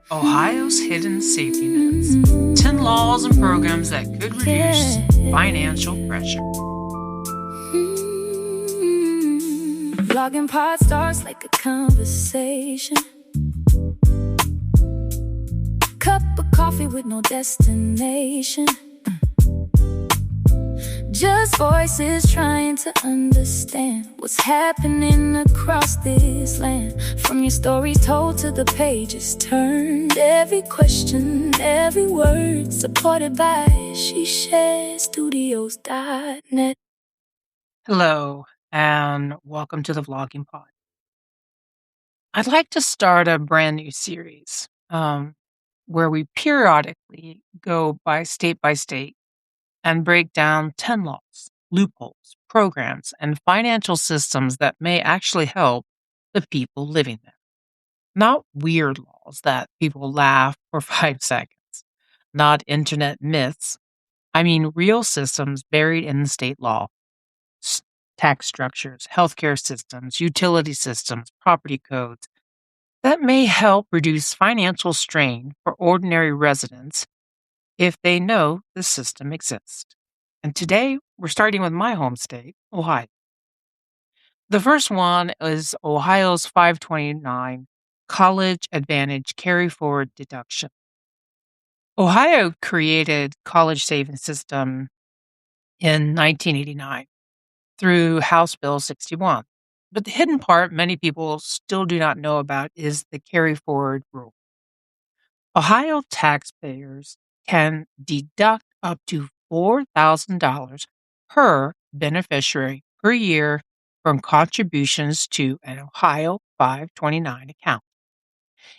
Ohio's hidden safety nets. 10 laws and programs that could reduce financial pressure. Vlogging pod starts like a conversation. Cup of coffee with no destination. Just voices trying to understand what's happening across this land. From your stories told to the pages turned. Every question, every word, supported by SheShareStudios.net. Hello, and welcome to the Vlogging Pod. I'd like to start a brand new series where we periodically go by state and break down 10 laws, loopholes, programs, and financial systems that may actually help the people living there. Not weird laws that people laugh for 5 seconds, not internet myths. I mean real systems buried in state law, tax structures, healthcare systems, utility systems, property codes that may help reduce financial strain for ordinary residents if they know the system exists. And today, we're starting with my home state, Ohio. The first one is Ohio's 529 College Advantage Carry Forward Deduction. Ohio created college savings system in 1989 through House Bill 61. But the hidden part many people still do not know about is the carry forward rule. Ohio taxpayers can deduct up to $4,000 per beneficiary per year from contributions to an Ohio 529 account.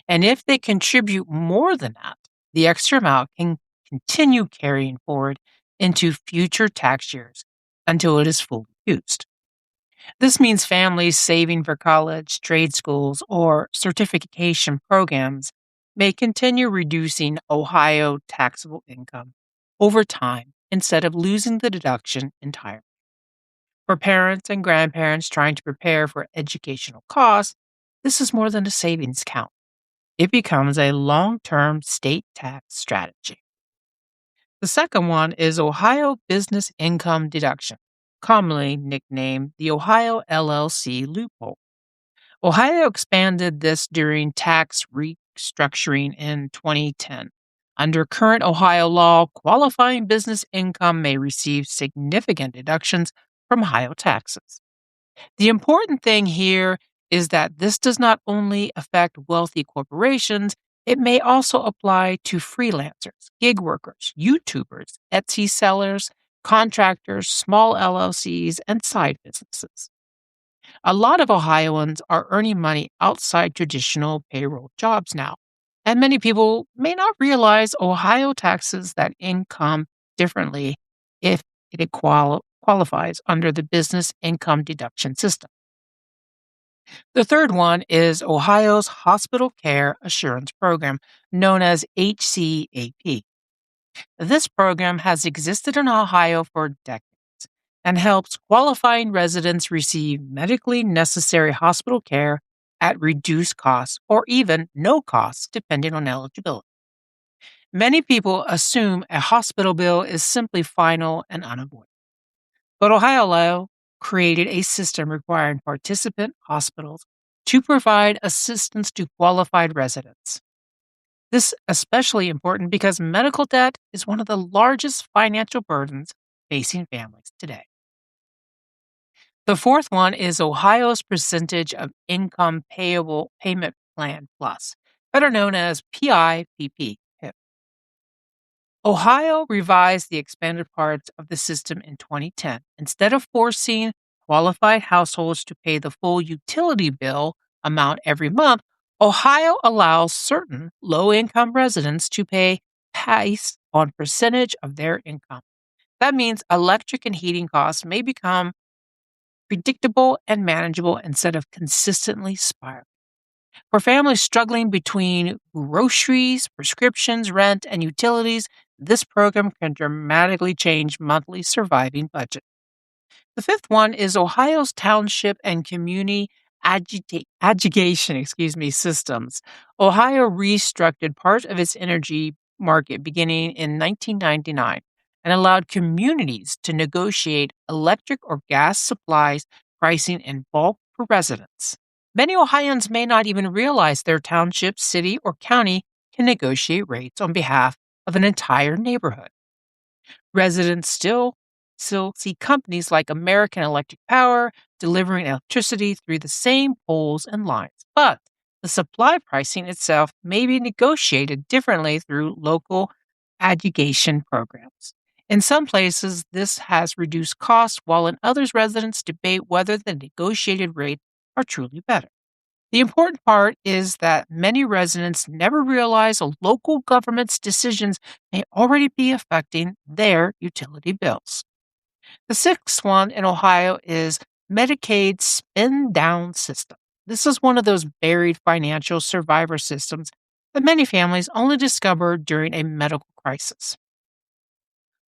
And if they contribute more than that, the extra amount can continue carrying forward into future tax years until it is fully used. This means families saving for college, trade schools, or certification programs may continue reducing Ohio taxable income over time instead of losing the deduction entirely. For parents and grandparents trying to prepare for educational costs, this is more than a savings account. It becomes a long-term state tax strategy. The second one is Ohio Business Income Deduction, commonly nicknamed the Ohio LLC loophole. Ohio expanded this during tax restructuring in 2010. Under current Ohio law, qualifying business income may receive significant deductions from Ohio taxes. The important thing here is that this does not only affect wealthy corporations, it may also apply to freelancers, gig workers, YouTubers, Etsy sellers, contractors, small LLCs, and side businesses. A lot of Ohioans are earning money outside traditional payroll jobs now, and many people may not realize Ohio taxes that income differently if it qualifies under the business income deduction system. The third one is Ohio's Hospital Care Assurance Program, known as HCAP. This program has existed in Ohio for decades and helps qualifying residents receive medically necessary hospital care at reduced costs or even no cost, depending on eligibility. Many people assume a hospital bill is simply final and unavoidable. But Ohio law created a system requiring participant hospitals to provide assistance to qualified residents. This is especially important because medical debt is one of the largest financial burdens facing families today. The fourth one is Ohio's Percentage of Income Payable Payment Plan Plus, better known as PIPP. Ohio revised the expanded parts of the system in 2010. Instead of forcing qualified households to pay the full utility bill amount every month, Ohio allows certain low-income residents to pay based on percentage of their income. That means electric and heating costs may become predictable and manageable instead of consistently spiraling. For families struggling between groceries, prescriptions, rent, and utilities, this program can dramatically change monthly surviving budget. The fifth one is Ohio's Township and Community systems, Ohio restructured part of its energy market beginning in 1999 and allowed communities to negotiate electric or gas supplies pricing in bulk for residents. Many Ohioans may not even realize their township, city, or county can negotiate rates on behalf of an entire neighborhood. Residents still see companies like American Electric Power delivering electricity through the same poles and lines, but the supply pricing itself may be negotiated differently through local aggregation programs. In some places, this has reduced costs, while in others, residents debate whether the negotiated rates are truly better. The important part is that many residents never realize a local government's decisions may already be affecting their utility bills. The sixth one in Ohio is Medicaid spin down system. This is one of those buried financial survivor systems that many families only discover during a medical crisis.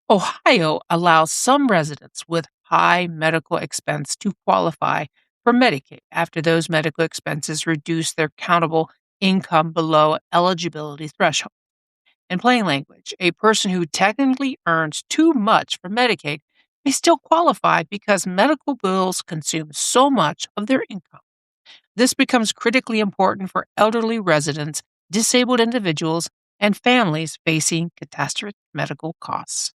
Ohio allows some residents with high medical expense to qualify for Medicaid after those medical expenses reduce their countable income below eligibility threshold. In plain language, a person who technically earns too much for Medicaid may still qualify because medical bills consume so much of their income. This becomes critically important for elderly residents, disabled individuals, and families facing catastrophic medical costs.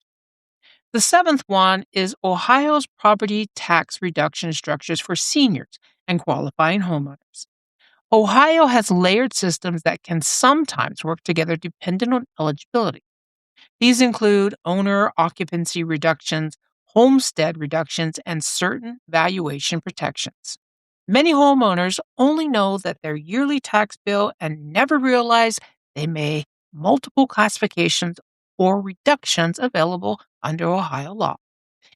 The seventh one is Ohio's property tax reduction structures for seniors and qualifying homeowners. Ohio has layered systems that can sometimes work together depending on eligibility. These include owner occupancy reductions, homestead reductions, and certain valuation protections. Many homeowners only know that their yearly tax bill and never realize they may multiple classifications or reductions available under Ohio law.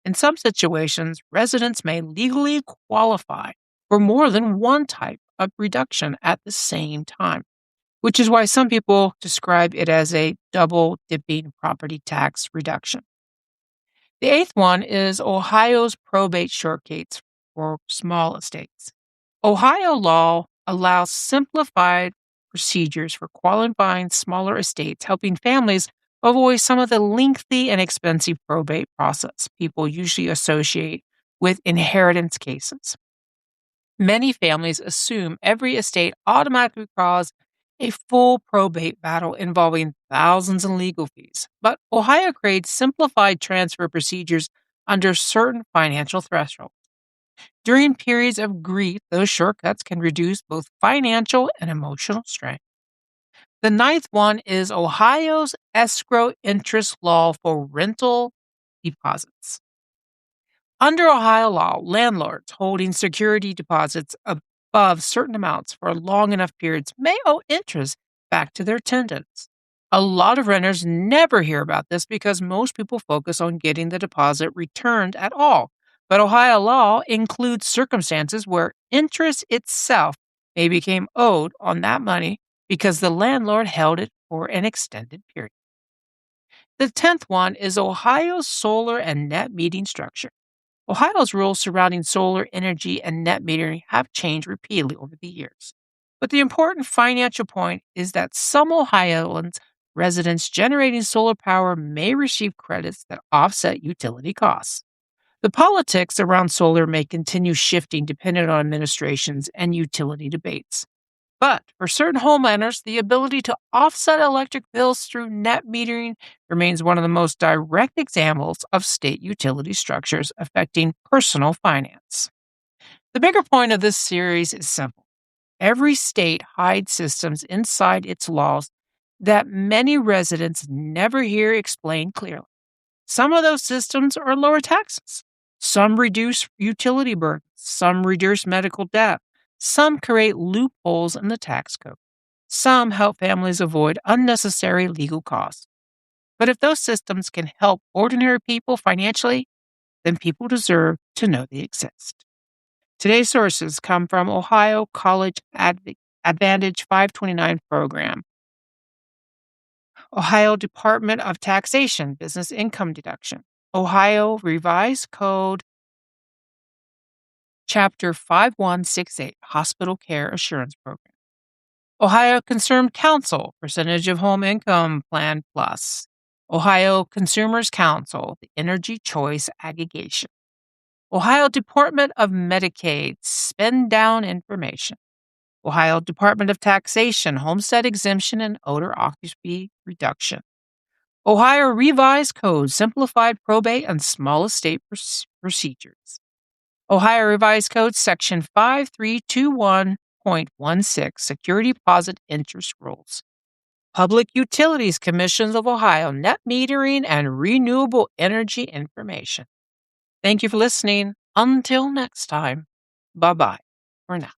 In some situations, residents may legally qualify for more than one type of reduction at the same time, which is why some people describe it as a double dipping property tax reduction. The eighth one is Ohio's probate shortcuts for small estates. Ohio law allows simplified procedures for qualifying smaller estates, helping families avoid some of the lengthy and expensive probate process people usually associate with inheritance cases. Many families assume every estate automatically causes a full probate battle involving thousands in legal fees. But Ohio creates simplified transfer procedures under certain financial thresholds. During periods of grief, those shortcuts can reduce both financial and emotional strain. The ninth one is Ohio's escrow interest law for rental deposits. Under Ohio law, landlords holding security deposits above certain amounts for long enough periods may owe interest back to their tenants. A lot of renters never hear about this because most people focus on getting the deposit returned at all. But Ohio law includes circumstances where interest itself may become owed on that money because the landlord held it for an extended period. The 10th one is Ohio's solar and net metering structure. Ohio's rules surrounding solar energy and net metering have changed repeatedly over the years. But the important financial point is that some Ohioans residents generating solar power may receive credits that offset utility costs. The politics around solar may continue shifting depending on administrations and utility debates. But for certain homeowners, the ability to offset electric bills through net metering remains one of the most direct examples of state utility structures affecting personal finance. The bigger point of this series is simple. Every state hides systems inside its laws that many residents never hear explained clearly. Some of those systems are lower taxes. Some reduce utility burdens. Some reduce medical debt. Some create loopholes in the tax code. Some help families avoid unnecessary legal costs. But if those systems can help ordinary people financially, then people deserve to know they exist. Today's sources come from Ohio College Advantage 529 program, Ohio Department of Taxation Business Income Deduction, Ohio Revised Code Chapter 5168, Hospital Care Assurance Program. Ohio Concerned Council, Percentage of Home Income Plan Plus. Ohio Consumers Council, the Energy Choice Aggregation. Ohio Department of Medicaid, Spend Down Information. Ohio Department of Taxation, Homestead Exemption and Odor Occupancy Reduction. Ohio Revised Code, Simplified Probate and Small Estate Procedures. Ohio Revised Code, Section 5321.16, Security Deposit Interest Rules. Public Utilities Commissions of Ohio, Net Metering and Renewable Energy Information. Thank you for listening. Until next time, bye-bye for now.